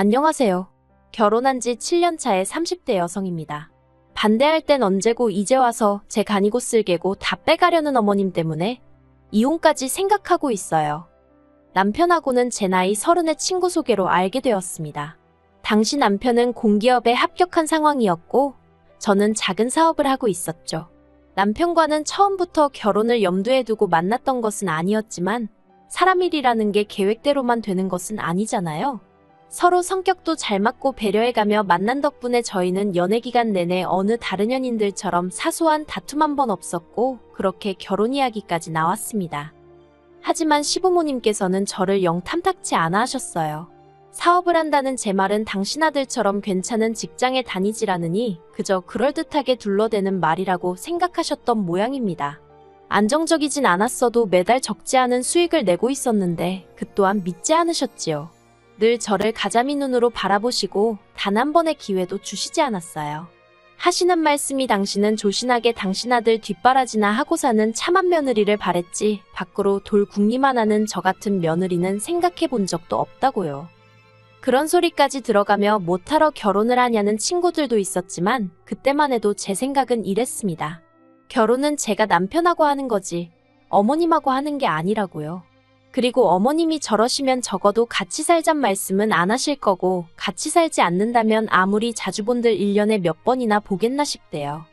안녕하세요. 결혼한 지 7년 차의 30대 여성입니다. 반대할 땐 언제고 이제 와서 제 간이고 쓸개고 다 빼가려는 어머님 때문에 이혼까지 생각하고 있어요. 남편하고는 제 나이 30의 친구 소개로 알게 되었습니다. 당시 남편은 공기업에 합격한 상황이었고 저는 작은 사업을 하고 있었죠. 남편과는 처음부터 결혼을 염두에 두고 만났던 것은 아니었지만 사람 일이라는 게 계획대로만 되는 것은 아니잖아요. 서로 성격도 잘 맞고 배려해가며 만난 덕분에 저희는 연애 기간 내내 어느 다른 연인들처럼 사소한 다툼 한 번 없었고 그렇게 결혼 이야기까지 나왔습니다. 하지만 시부모님께서는 저를 영 탐탁치 않아 하셨어요. 사업을 한다는 제 말은 당신 아들처럼 괜찮은 직장에 다니지라느니 그저 그럴듯하게 둘러대는 말이라고 생각하셨던 모양입니다. 안정적이진 않았어도 매달 적지 않은 수익을 내고 있었는데 그 또한 믿지 않으셨지요. 늘 저를 가자미 눈으로 바라보시고 단 한 번의 기회도 주시지 않았어요. 하시는 말씀이 당신은 조신하게 당신 아들 뒷바라지나 하고 사는 참한 며느리를 바랬지 밖으로 돌 궁리만 하는 저 같은 며느리는 생각해 본 적도 없다고요. 그런 소리까지 들어가며 못하러 결혼을 하냐는 친구들도 있었지만 그때만 해도 제 생각은 이랬습니다. 결혼은 제가 남편하고 하는 거지 어머님하고 하는 게 아니라고요. 그리고 어머님이 저러시면 적어도 같이 살잔 말씀은 안 하실 거고 같이 살지 않는다면 아무리 자주 본들 1년에 몇 번이나 보겠나 싶대요.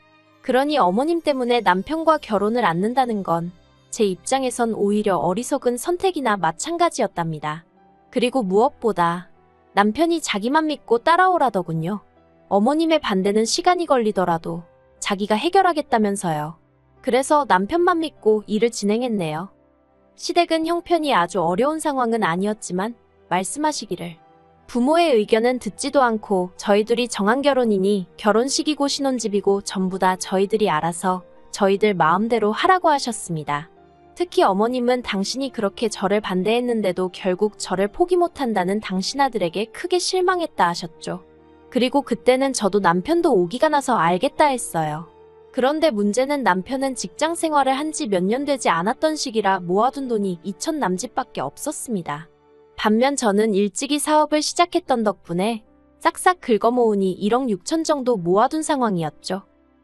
그러니 어머님 때문에 남편과 결혼을 않는다는 건 제 입장에선 오히려 어리석은 선택이나 마찬가지였답니다. 그리고 무엇보다 남편이 자기만 믿고 따라오라더군요. 어머님의 반대는 시간이 걸리더라도 자기가 해결하겠다면서요. 그래서 남편만 믿고 일을 진행했네요. 시댁은 형편이 아주 어려운 상황은 아니었지만 말씀하시기를 부모의 의견은 듣지도 않고 저희들이 정한 결혼이니 결혼식이고 신혼집이고 전부 다 저희들이 알아서 저희들 마음대로 하라고 하셨습니다. 특히 어머님은 당신이 그렇게 저를 반대했는데도 결국 저를 포기 못한다는 당신 아들에게 크게 실망했다 하셨죠. 그리고 그때는 저도 남편도 오기가 나서 알겠다 했어요. 그런데 문제는 남편은 직장 생활을 한 지 몇 년 되지 않았던 시기라 모아둔 돈이 2천 남짓밖에 없었습니다. 반면 저는 일찍이 사업을 시작했던 덕분에 싹싹 긁어모으니 1억 6천 정도 모아둔 상황이었죠.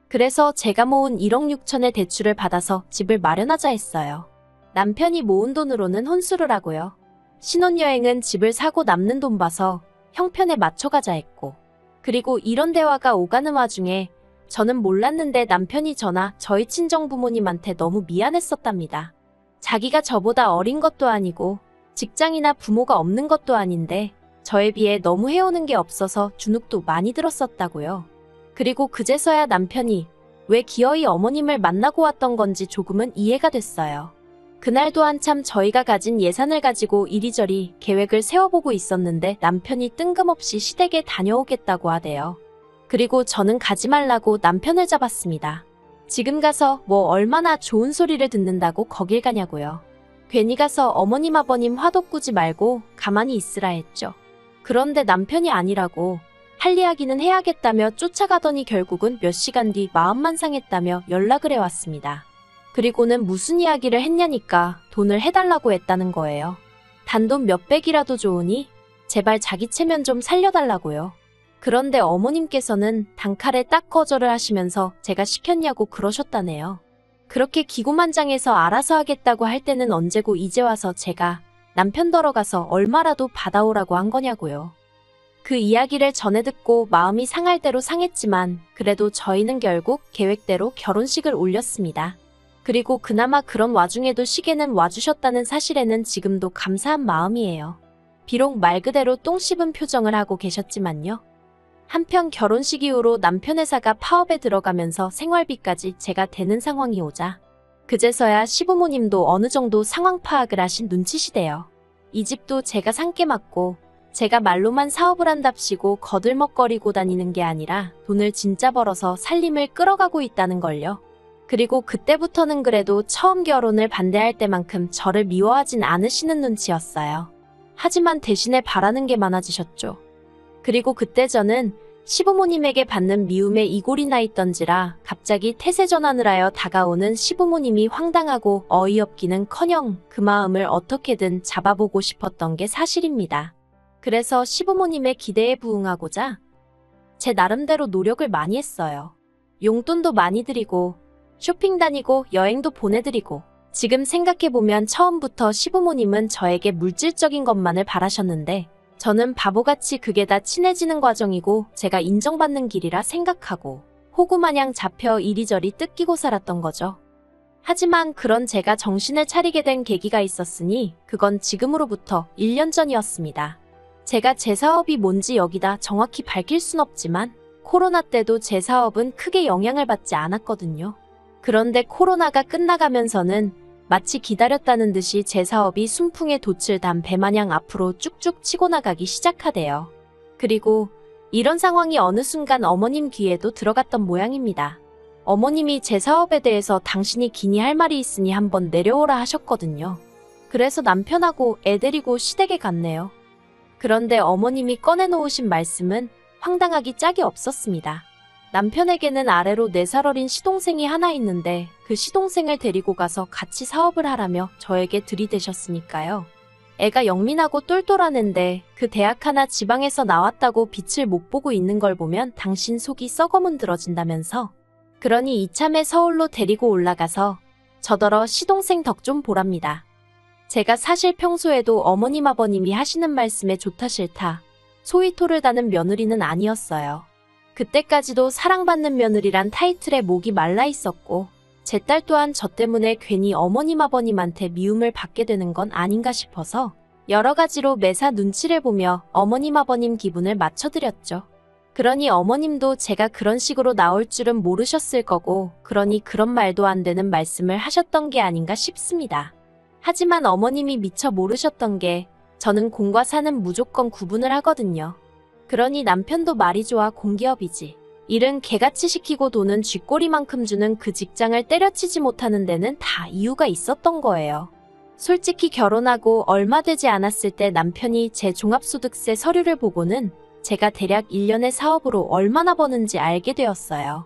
그래서 제가 모은 1억 6천의 대출을 받아서 집을 마련하자 했어요. 남편이 모은 돈으로는 혼수를 하고요. 신혼여행은 집을 사고 남는 돈 봐서 형편에 맞춰가자 했고 그리고 이런 대화가 오가는 와중에 저는 몰랐는데 남편이 저나 저희 친정 부모님한테 너무 미안했었답니다. 자기가 저보다 어린 것도 아니고 직장이나 부모가 없는 것도 아닌데 저에 비해 너무 해오는 게 없어서 주눅도 많이 들었었다고요. 그리고 그제서야 남편이 왜 기어이 어머님을 만나고 왔던 건지 조금은 이해가 됐어요. 그날도 한참 저희가 가진 예산을 가지고 이리저리 계획을 세워보고 있었는데 남편이 뜬금없이 시댁에 다녀오겠다고 하대요. 그리고 저는 가지 말라고 남편을 잡았습니다. 지금 가서 뭐 얼마나 좋은 소리를 듣는다고 거길 가냐고요. 괜히 가서 어머님 아버님 화도 꾸지 말고 가만히 있으라 했죠. 그런데 남편이 아니라고 할 이야기는 해야겠다며 쫓아가더니 결국은 몇 시간 뒤 마음만 상했다며 연락을 해왔습니다. 그리고는 무슨 이야기를 했냐니까 돈을 해달라고 했다는 거예요. 단돈 몇백이라도 좋으니 제발 자기 체면 좀 살려달라고요. 그런데 어머님께서는 단칼에 딱 거절을 하시면서 제가 시켰냐고 그러셨다네요. 그렇게 기고만장해서 알아서 하겠다고 할 때는 언제고 이제 와서 제가 남편 덜어가서 얼마라도 받아오라고 한 거냐고요. 그 이야기를 전해 듣고 마음이 상할 대로 상했지만 그래도 저희는 결국 계획대로 결혼식을 올렸습니다. 그리고 그나마 그런 와중에도 시계는 와주셨다는 사실에는 지금도 감사한 마음이에요. 비록 말 그대로 똥 씹은 표정을 하고 계셨지만요. 한편 결혼식 이후로 남편 회사가 파업에 들어가면서 생활비까지 제가 대는 상황이 오자 그제서야 시부모님도 어느 정도 상황 파악을 하신 눈치시대요. 이 집도 제가 상께 맡고 제가 말로만 사업을 한답시고 거들먹거리고 다니는 게 아니라 돈을 진짜 벌어서 살림을 끌어가고 있다는 걸요. 그리고 그때부터는 그래도 처음 결혼을 반대할 때만큼 저를 미워하진 않으시는 눈치였어요. 하지만 대신에 바라는 게 많아지셨죠. 그리고 그때 저는 시부모님에게 받는 미움에 이골이 나 있던지라 갑자기 태세 전환을 하여 다가오는 시부모님이 황당하고 어이없기는커녕 그 마음을 어떻게든 잡아보고 싶었던 게 사실입니다. 그래서 시부모님의 기대에 부응하고자 제 나름대로 노력을 많이 했어요. 용돈도 많이 드리고 쇼핑 다니고 여행도 보내드리고 지금 생각해보면 처음부터 시부모님은 저에게 물질적인 것만을 바라셨는데 저는 바보같이 그게 다 친해지는 과정이고 제가 인정받는 길이라 생각하고 호구마냥 잡혀 이리저리 뜯기고 살았던 거죠. 하지만 그런 제가 정신을 차리게 된 계기가 있었으니 그건 지금으로부터 1년 전이었습니다. 제가 제 사업이 뭔지 여기다 정확히 밝힐 순 없지만 코로나 때도 제 사업은 크게 영향을 받지 않았거든요. 그런데 코로나가 끝나가면서는 마치 기다렸다는 듯이 제 사업이 순풍에 돛을 단 배마냥 앞으로 쭉쭉 치고 나가기 시작하대요. 그리고 이런 상황이 어느 순간 어머님 귀에도 들어갔던 모양입니다. 어머님이 제 사업에 대해서 당신이 기니 할 말이 있으니 한번 내려오라 하셨거든요. 그래서 남편하고 애 데리고 시댁에 갔네요. 그런데 어머님이 꺼내놓으신 말씀은 황당하기 짝이 없었습니다. 남편에게는 아래로 4살 어린 시동생이 하나 있는데 그 시동생을 데리고 가서 같이 사업을 하라며 저에게 들이대셨으니까요. 애가 영민하고 똘똘한 앤데 그 대학 하나 지방에서 나왔다고 빛을 못 보고 있는 걸 보면 당신 속이 썩어문드러진다면서. 그러니 이참에 서울로 데리고 올라가서 저더러 시동생 덕 좀 보랍니다. 제가 사실 평소에도 어머님 아버님이 하시는 말씀에 좋다 싫다 소위 토를 다는 며느리는 아니었어요. 그때까지도 사랑받는 며느리란 타이틀에 목이 말라 있었고 제 딸 또한 저 때문에 괜히 어머님 아버님한테 미움을 받게 되는 건 아닌가 싶어서 여러 가지로 매사 눈치를 보며 어머님 아버님 기분을 맞춰드렸죠. 그러니 어머님도 제가 그런 식으로 나올 줄은 모르셨을 거고 그러니 그런 말도 안 되는 말씀을 하셨던 게 아닌가 싶습니다. 하지만 어머님이 미처 모르셨던 게 저는 공과 사는 무조건 구분을 하거든요. 그러니 남편도 말이 좋아 공기업이지. 일은 개같이 시키고 돈은 쥐꼬리만큼 주는 그 직장을 때려치지 못하는 데는 다 이유가 있었던 거예요. 솔직히 결혼하고 얼마 되지 않았을 때 남편이 제 종합소득세 서류를 보고는 제가 대략 1년의 사업으로 얼마나 버는지 알게 되었어요.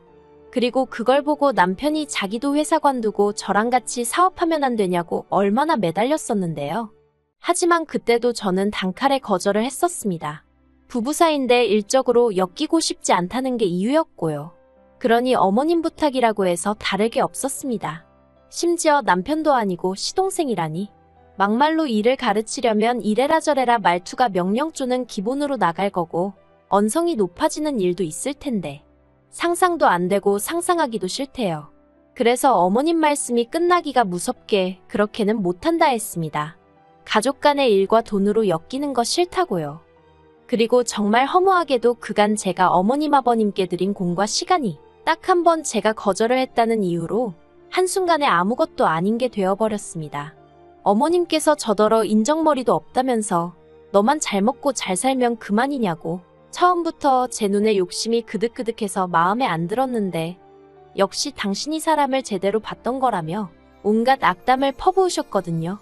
그리고 그걸 보고 남편이 자기도 회사 관두고 저랑 같이 사업하면 안 되냐고 얼마나 매달렸었는데요. 하지만 그때도 저는 단칼에 거절을 했었습니다. 부부 사이인데 일적으로 엮이고 싶지 않다는 게 이유였고요. 그러니 어머님 부탁이라고 해서 다를 게 없었습니다. 심지어 남편도 아니고 시동생이라니. 막말로 일을 가르치려면 이래라 저래라 말투가 명령조는 기본으로 나갈 거고 언성이 높아지는 일도 있을 텐데 상상도 안 되고 상상하기도 싫대요. 그래서 어머님 말씀이 끝나기가 무섭게 그렇게는 못한다 했습니다. 가족 간의 일과 돈으로 엮이는 거 싫다고요. 그리고 정말 허무하게도 그간 제가 어머님 아버님께 드린 공과 시간이 딱 한 번 제가 거절을 했다는 이유로 한순간에 아무것도 아닌 게 되어버렸습니다. 어머님께서 저더러 인정머리도 없다면서 너만 잘 먹고 잘 살면 그만이냐고 처음부터 제 눈에 욕심이 그득그득해서 마음에 안 들었는데 역시 당신이 사람을 제대로 봤던 거라며 온갖 악담을 퍼부으셨거든요.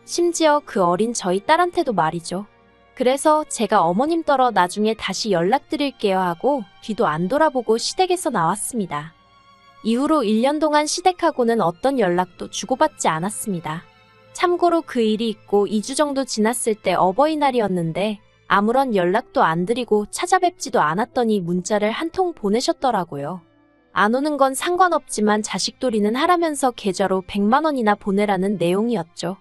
심지어 그 어린 저희 딸한테도 말이죠. 그래서 제가 어머님 떨어 나중에 다시 연락드릴게요 하고 뒤도 안 돌아보고 시댁에서 나왔습니다. 이후로 1년 동안 시댁하고는 어떤 연락도 주고받지 않았습니다. 참고로 그 일이 있고 2주 정도 지났을 때 어버이날이었는데 아무런 연락도 안 드리고 찾아뵙지도 않았더니 문자를 한 통 보내셨더라고요. 안 오는 건 상관없지만 자식돌이는 하라면서 계좌로 100만 원이나 보내라는 내용이었죠.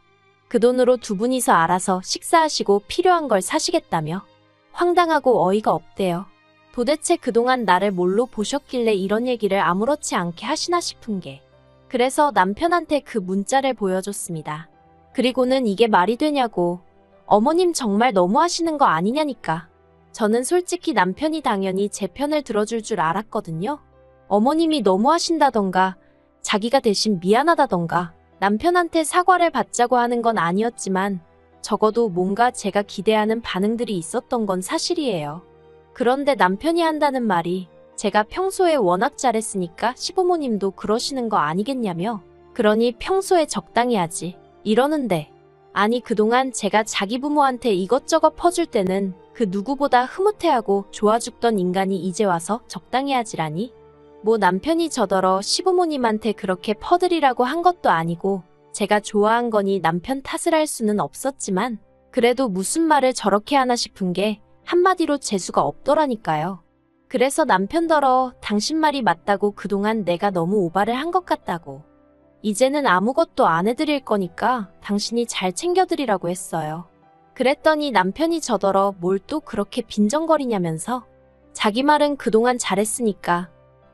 그 돈으로 두 분이서 알아서 식사하시고 필요한 걸 사시겠다며. 황당하고 어이가 없대요. 도대체 그동안 나를 뭘로 보셨길래 이런 얘기를 아무렇지 않게 하시나 싶은 게. 그래서 남편한테 그 문자를 보여줬습니다. 그리고는 이게 말이 되냐고. 어머님 정말 너무하시는 거 아니냐니까. 저는 솔직히 남편이 당연히 제 편을 들어줄 줄 알았거든요. 어머님이 너무하신다던가 자기가 대신 미안하다던가 남편한테 사과를 받자고 하는 건 아니었지만 적어도 뭔가 제가 기대하는 반응들이 있었던 건 사실이에요. 그런데 남편이 한다는 말이 제가 평소에 워낙 잘했으니까 시부모님도 그러시는 거 아니겠냐며. 그러니 평소에 적당히 하지 이러는데 아니 그동안 제가 자기 부모한테 이것저것 퍼줄 때는 그 누구보다 흐뭇해하고 좋아 죽던 인간이 이제 와서 적당히 하지라니. 뭐 남편이 저더러 시부모님한테 그렇게 퍼드리라고 한 것도 아니고 제가 좋아한 거니 남편 탓을 할 수는 없었지만 그래도 무슨 말을 저렇게 하나 싶은 게 한마디로 재수가 없더라니까요. 그래서 남편더러 당신 말이 맞다고 그동안 내가 너무 오바를 한 것 같다고. 이제는 아무것도 안 해드릴 거니까 당신이 잘 챙겨드리라고 했어요. 그랬더니 남편이 저더러 뭘 또 그렇게 빈정거리냐면서 자기 말은 그동안 잘했으니까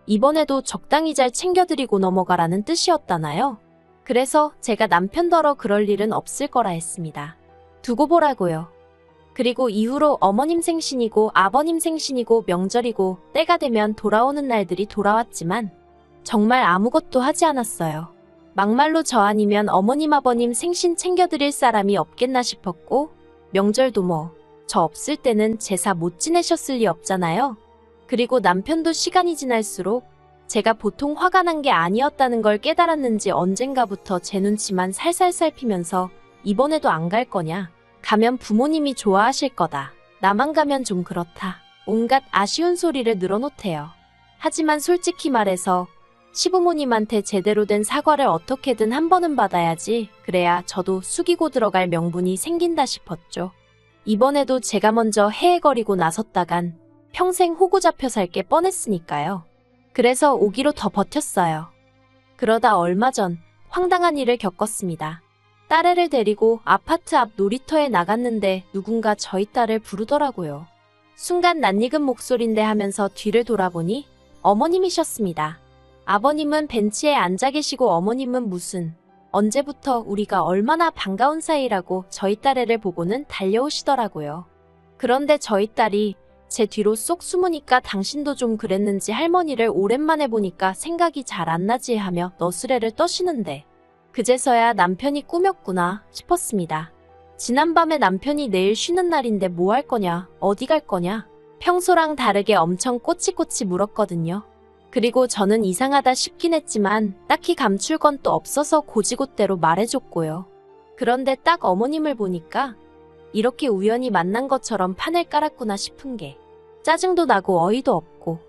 이번에도 적당히 잘 챙겨드리고 넘어가라는 뜻이었다나요? 그래서 제가 남편더러 그럴 일은 없을 거라 했습니다. 두고 보라고요. 그리고 이후로 어머님 생신이고 아버님 생신이고 명절이고 때가 되면 돌아오는 날들이 돌아왔지만 정말 아무것도 하지 않았어요. 막말로 저 아니면 어머님 아버님 생신 챙겨드릴 사람이 없겠나 싶었고 명절도 뭐 저 없을 때는 제사 못 지내셨을 리 없잖아요. 그리고 남편도 시간이 지날수록 제가 보통 화가 난 게 아니었다는 걸 깨달았는지 언젠가부터 제 눈치만 살살 살피면서 이번에도 안 갈 거냐? 가면 부모님이 좋아하실 거다. 나만 가면 좀 그렇다. 온갖 아쉬운 소리를 늘어놓대요. 하지만 솔직히 말해서 시부모님한테 제대로 된 사과를 어떻게든 한 번은 받아야지. 그래야 저도 숙이고 들어갈 명분이 생긴다 싶었죠. 이번에도 제가 먼저 헤헤거리고 나섰다간 평생 호구 잡혀 살 게 뻔했으니까요. 그래서 오기로 더 버텼어요. 그러다 얼마 전 황당한 일을 겪었습니다. 딸애를 데리고 아파트 앞 놀이터에 나갔는데 누군가 저희 딸을 부르더라고요. 순간 낯익은 목소린데 하면서 뒤를 돌아보니 어머님이셨습니다. 아버님은 벤치에 앉아 계시고 어머님은 무슨 언제부터 우리가 얼마나 반가운 사이라고 저희 딸애를 보고는 달려오시더라고요. 그런데 저희 딸이 제 뒤로 쏙 숨으니까 당신도 좀 그랬는지 할머니를 오랜만에 보니까 생각이 잘 안 나지 하며 너스레를 떠시는데 그제서야 남편이 꾸몄구나 싶었습니다. 지난밤에 남편이 내일 쉬는 날인데 뭐 할 거냐, 어디 갈 거냐, 평소랑 다르게 엄청 꼬치꼬치 물었거든요. 그리고 저는 이상하다 싶긴 했지만 딱히 감출 건 또 없어서 고지고대로 말해줬고요. 그런데 딱 어머님을 보니까 이렇게 우연히 만난 것처럼 판을 깔았구나 싶은 게 짜증도 나고 어이도 없고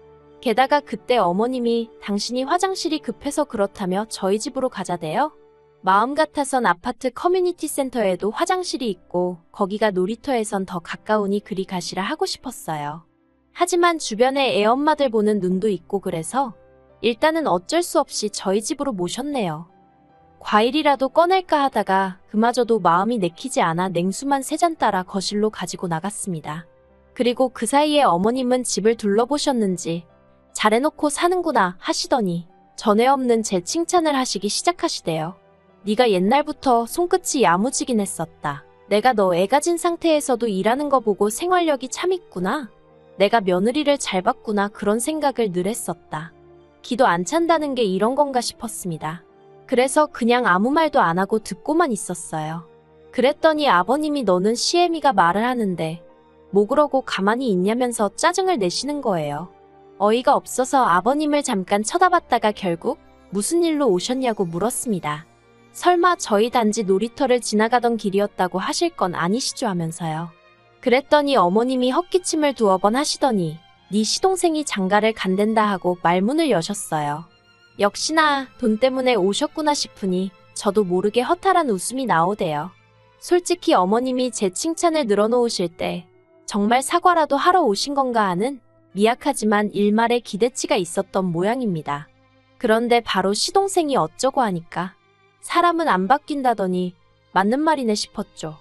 게다가 그때 어머님이 당신이 화장실이 급해서 그렇다며 저희 집으로 가자대요. 마음 같아선 아파트 커뮤니티 센터에도 화장실이 있고 거기가 놀이터에선 더 가까우니 그리 가시라 하고 싶었어요. 하지만 주변에 애엄마들 보는 눈도 있고 그래서 일단은 어쩔 수 없이 저희 집으로 모셨네요. 과일이라도 꺼낼까 하다가 그마저도 마음이 내키지 않아 냉수만 3잔 따라 거실로 가지고 나갔습니다. 그리고 그 사이에 어머님은 집을 둘러보셨는지 잘해놓고 사는구나 하시더니 전에 없는 제 칭찬을 하시기 시작하시대요. 네가 옛날부터 손끝이 야무지긴 했었다. 내가 너 애 가진 상태에서도 일하는 거 보고 생활력이 참 있구나. 내가 며느리를 잘 봤구나 그런 생각을 늘 했었다. 기도 안 찬다는 게 이런 건가 싶었습니다. 그래서 그냥 아무 말도 안 하고 듣고만 있었어요. 그랬더니 아버님이 너는 시애미가 말을 하는데 뭐 그러고 가만히 있냐면서 짜증을 내시는 거예요. 어이가 없어서 아버님을 잠깐 쳐다봤다가 결국 무슨 일로 오셨냐고 물었습니다. 설마 저희 단지 놀이터를 지나가던 길이었다고 하실 건 아니시죠 하면서요. 그랬더니 어머님이 헛기침을 2번 하시더니 네 시동생이 장가를 간댄다 하고 말문을 여셨어요. 역시나 돈 때문에 오셨구나 싶으니 저도 모르게 허탈한 웃음이 나오대요. 솔직히 어머님이 제 칭찬을 늘어놓으실 때 정말 사과라도 하러 오신 건가 하는 미약하지만 일말의 기대치가 있었던 모양입니다. 그런데 바로 시동생이 어쩌고 하니까 사람은 안 바뀐다더니 맞는 말이네 싶었죠.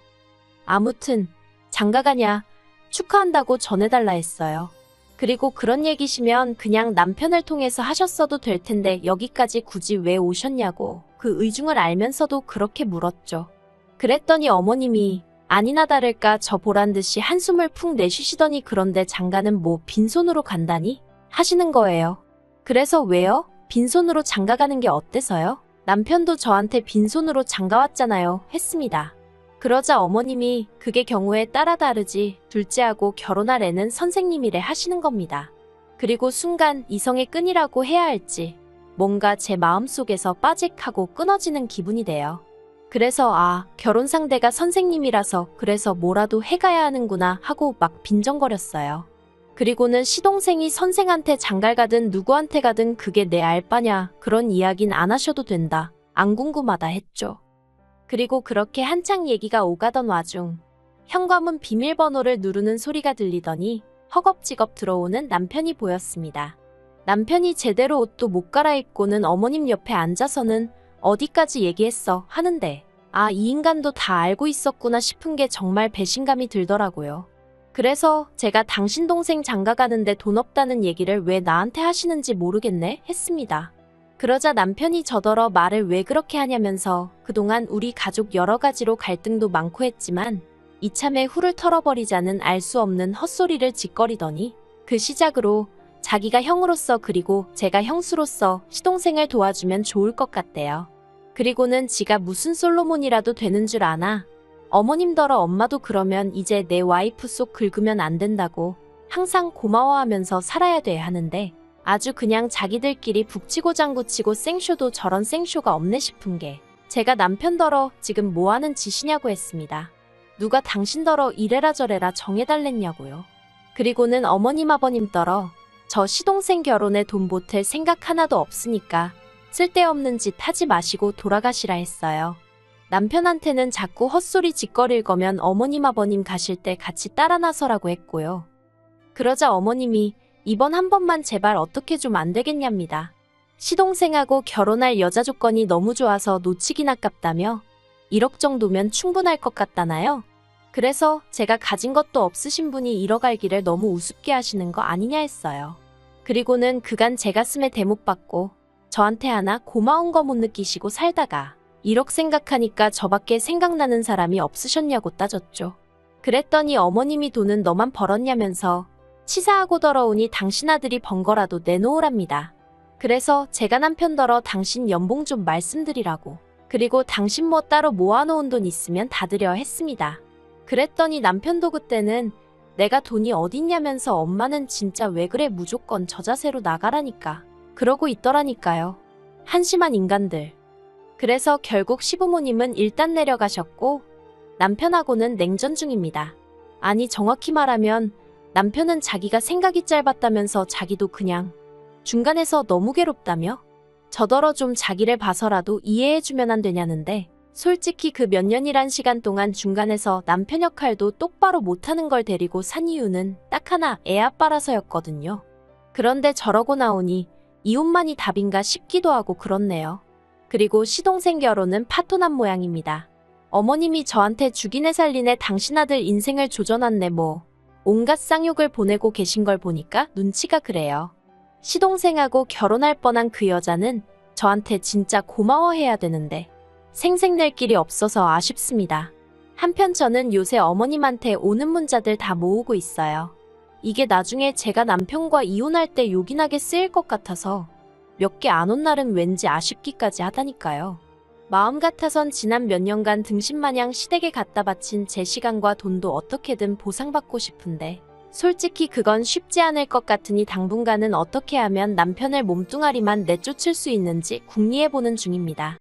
아무튼 장가가냐 축하한다고 전해달라 했어요. 그리고 그런 얘기시면 그냥 남편을 통해서 하셨어도 될 텐데 여기까지 굳이 왜 오셨냐고 그 의중을 알면서도 그렇게 물었죠. 그랬더니 어머님이 아니나 다를까 저 보란 듯이 한숨을 푹 내쉬시더니 그런데 장가는 뭐 빈손으로 간다니? 하시는 거예요. 그래서 왜요? 빈손으로 장가가는 게 어때서요? 남편도 저한테 빈손으로 장가왔잖아요. 했습니다. 그러자 어머님이 그게 경우에 따라 다르지 둘째하고 결혼할 애는 선생님이래 하시는 겁니다. 그리고 순간 이성의 끈이라고 해야 할지 뭔가 제 마음속에서 빠직하고 끊어지는 기분이 돼요. 그래서 결혼 상대가 선생님이라서 그래서 뭐라도 해가야 하는구나 하고 막 빈정거렸어요. 그리고는 시동생이 선생한테 장갈 가든 누구한테 가든 그게 내 알바냐 그런 이야긴 안 하셔도 된다. 안 궁금하다 했죠. 그리고 그렇게 한창 얘기가 오가던 와중 현관문 비밀번호를 누르는 소리가 들리더니 허겁지겁 들어오는 남편이 보였습니다. 남편이 제대로 옷도 못 갈아입고는 어머님 옆에 앉아서는 어디까지 얘기했어 하는데 아, 이 인간도 다 알고 있었구나 싶은 게 정말 배신감이 들더라고요. 그래서 제가 당신 동생 장가 가는데 돈 없다는 얘기를 왜 나한테 하시는지 모르겠네 했습니다. 그러자 남편이 저더러 말을 왜 그렇게 하냐면서 그동안 우리 가족 여러 가지로 갈등도 많고 했지만 이참에 훌을 털어버리자는 알 수 없는 헛소리를 짓거리더니 그 시작으로 자기가 형으로서 그리고 제가 형수로서 시동생을 도와주면 좋을 것 같대요. 그리고는 지가 무슨 솔로몬이라도 되는 줄 아나 어머님더러 엄마도 그러면 이제 내 와이프 속 긁으면 안 된다고 항상 고마워하면서 살아야 돼 하는데 아주 그냥 자기들끼리 북치고 장구치고 생쇼도 저런 생쇼가 없네 싶은 게 제가 남편더러 지금 뭐하는 짓이냐고 했습니다. 누가 당신더러 이래라 저래라 정해달랬냐고요. 그리고는 어머님 아버님더러 저 시동생 결혼에 돈 보탤 생각 하나도 없으니까 쓸데없는 짓 하지 마시고 돌아가시라 했어요. 남편한테는 자꾸 헛소리 짓거릴 거면 어머님 아버님 가실 때 같이 따라 나서라고 했고요. 그러자 어머님이 이번 한 번만 제발 어떻게 좀 안 되겠냐입니다. 시동생하고 결혼할 여자 조건이 너무 좋아서 놓치긴 아깝다며 1억 정도면 충분할 것 같다나요? 그래서 제가 가진 것도 없으신 분이 1억 알기를 너무 우습게 하시는 거 아니냐 했어요. 그리고는 그간 제 가슴에 대못 받고 저한테 하나 고마운 거 못 느끼시고 살다가 1억 생각하니까 저밖에 생각나는 사람이 없으셨냐고 따졌죠. 그랬더니 어머님이 돈은 너만 벌었냐면서 치사하고 더러우니 당신 아들이 번 거라도 내놓으랍니다. 그래서 제가 남편더러 당신 연봉 좀 말씀드리라고 그리고 당신 뭐 따로 모아놓은 돈 있으면 다 드려 했습니다. 그랬더니 남편도 그때는 내가 돈이 어딨냐면서 엄마는 진짜 왜 그래 무조건 저 자세로 나가라니까 그러고 있더라니까요. 한심한 인간들. 그래서 결국 시부모님은 일단 내려가셨고 남편하고는 냉전 중입니다. 아니 정확히 말하면 남편은 자기가 생각이 짧았다면서 자기도 그냥 중간에서 너무 괴롭다며 저더러 좀 자기를 봐서라도 이해해주면 안 되냐는데 솔직히 그 몇 년이란 시간 동안 중간에서 남편 역할도 똑바로 못하는 걸 데리고 산 이유는 딱 하나 애 아빠라서였거든요. 그런데 저러고 나오니 이혼만이 답인가 싶기도 하고 그렇네요. 그리고 시동생 결혼은 파토난 모양입니다. 어머님이 저한테 죽이네 살리네 당신 아들 인생을 조져놨네 뭐 온갖 쌍욕을 보내고 계신 걸 보니까 눈치가 그래요. 시동생하고 결혼할 뻔한 그 여자는 저한테 진짜 고마워해야 되는데 생색낼 길이 없어서 아쉽습니다. 한편 저는 요새 어머님한테 오는 문자들 다 모으고 있어요. 이게 나중에 제가 남편과 이혼할 때 요긴하게 쓰일 것 같아서 몇 개 안 온 날은 왠지 아쉽기까지 하다니까요. 마음 같아선 지난 몇 년간 등신마냥 시댁에 갖다 바친 제 시간과 돈도 어떻게든 보상받고 싶은데 솔직히 그건 쉽지 않을 것 같으니 당분간은 어떻게 하면 남편을 몸뚱아리만 내쫓을 수 있는지 궁리해보는 중입니다.